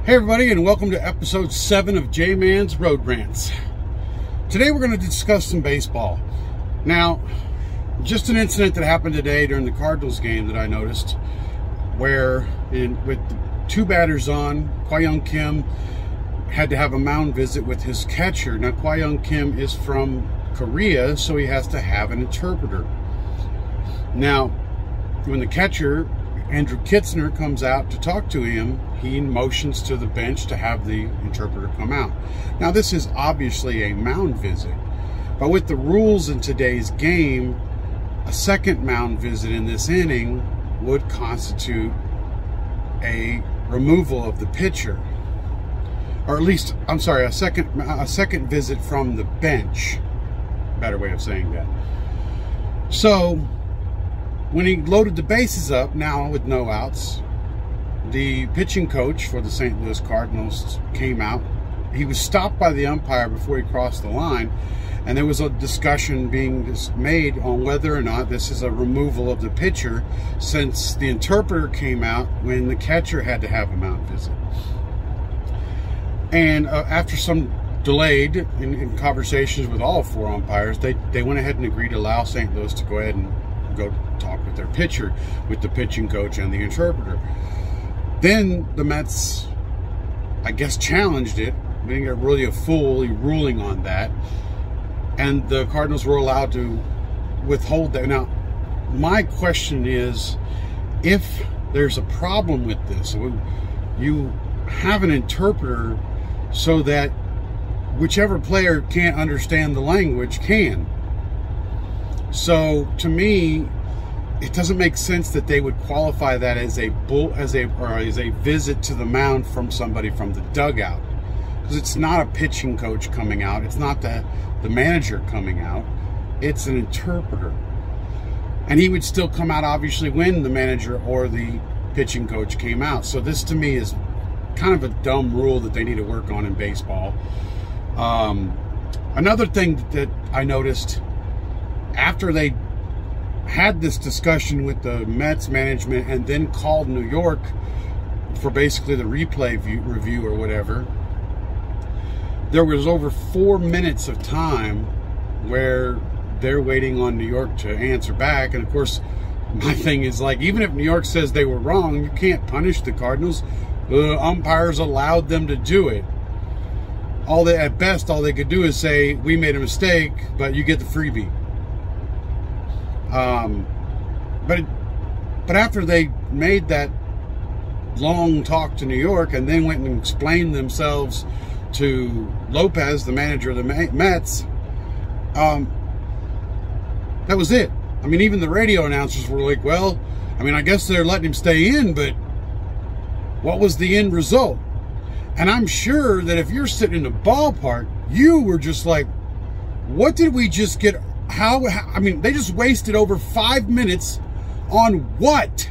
Hey everybody, and welcome to episode 7 of J-Man's Road Rants. Today we're going to discuss some baseball. Now, just an incident that happened today during the Cardinals game that I noticed, where with two batters on, Kwang Kim had to have a mound visit with his catcher. Now, Kwang Kim is from Korea, so he has to have an interpreter. Now, when the catcher, Andrew Kitzner, comes out to talk to him, he motions to the bench to have the interpreter come out. Now, this is obviously a mound visit, but with the rules in today's game, a second mound visit in this inning would constitute a removal of the pitcher, or at least, I'm sorry, a second visit from the bench. Better way of saying that. So when he loaded the bases up, now with no outs, the pitching coach for the St. Louis Cardinals came out. He was stopped by the umpire before he crossed the line, and there was a discussion being made on whether or not this is a removal of the pitcher, since the interpreter came out when the catcher had to have a mound visit. And after some delayed in conversations with all four umpires, they went ahead and agreed to allow St. Louis to go ahead and go talk with their pitcher, with the pitching coach and the interpreter. Then the Mets, I guess, challenged it. We didn't get really a full ruling on that, and the Cardinals were allowed to withhold that. Now, my question is, if there's a problem with this, you have an interpreter so that whichever player can't understand the language can. So to me, it doesn't make sense that they would qualify that as a visit to the mound from somebody from the dugout, because it's not a pitching coach coming out, it's not the manager coming out, it's an interpreter, and he would still come out obviously when the manager or the pitching coach came out. So this to me is kind of a dumb rule that they need to work on in baseball. Another thing that I noticed after they had this discussion with the Mets management and then called New York for basically the replay review or whatever, there was over 4 minutes of time where they're waiting on New York to answer back. And of course, my thing is, like, even if New York says they were wrong, you can't punish the Cardinals. The umpires allowed them to do it. At best, all they could do is say, we made a mistake, but you get the freebie. But after they made that long talk to New York and then went and explained themselves to Lopez, the manager of the Mets, that was it. I mean, even the radio announcers were like, well, I mean, I guess they're letting him stay in, but what was the end result? And I'm sure that if you're sitting in the ballpark, you were just like, what did we just get? I mean, they just wasted over 5 minutes on what?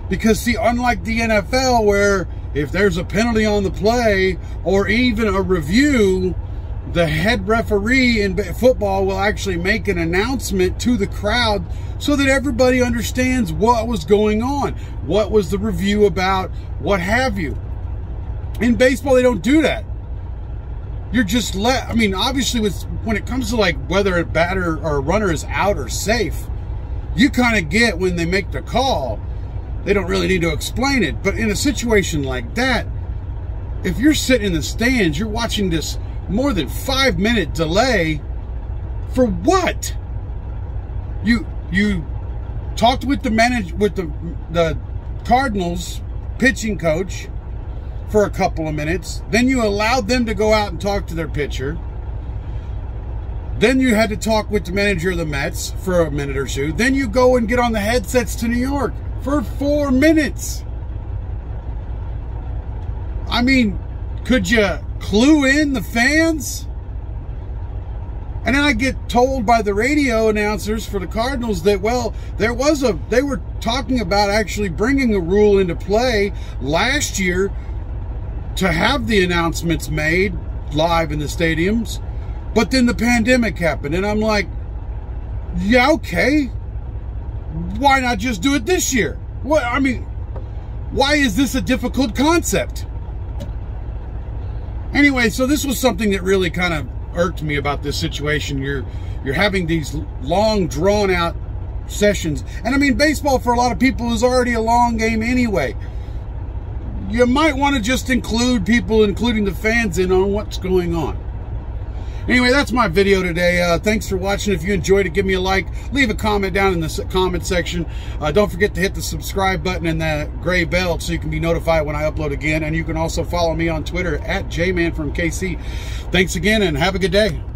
Because, see, unlike the NFL, where if there's a penalty on the play or even a review, the head referee in football will actually make an announcement to the crowd so that everybody understands what was going on, what was the review about, what have you. In baseball, they don't do that. You're just I mean, obviously, when it comes to like whether a batter or a runner is out or safe, you kind of get when they make the call. They don't really need to explain it. But in a situation like that, if you're sitting in the stands, you're watching this more than 5 minute delay for what? You talked with the Cardinals pitching coach for a couple of minutes, then you allowed them to go out and talk to their pitcher, then you had to talk with the manager of the Mets for a minute or two, then you go and get on the headsets to New York for 4 minutes. I mean, could you clue in the fans? And then I get told by the radio announcers for the Cardinals that, well, they were talking about actually bringing a rule into play last year to have the announcements made live in the stadiums, but then the pandemic happened, and I'm like, yeah, okay, why not just do it this year? What, I mean, why is this a difficult concept? Anyway, so this was something that really kind of irked me about this situation. You're having these long, drawn-out sessions. And I mean, baseball for a lot of people is already a long game anyway. You might want to just include people, including the fans, in on what's going on. Anyway, that's my video today. Thanks for watching. If you enjoyed it, give me a like. Leave a comment down in the comment section. Don't forget to hit the subscribe button and the gray bell so you can be notified when I upload again. And you can also follow me on Twitter at JManFromKC. Thanks again and have a good day.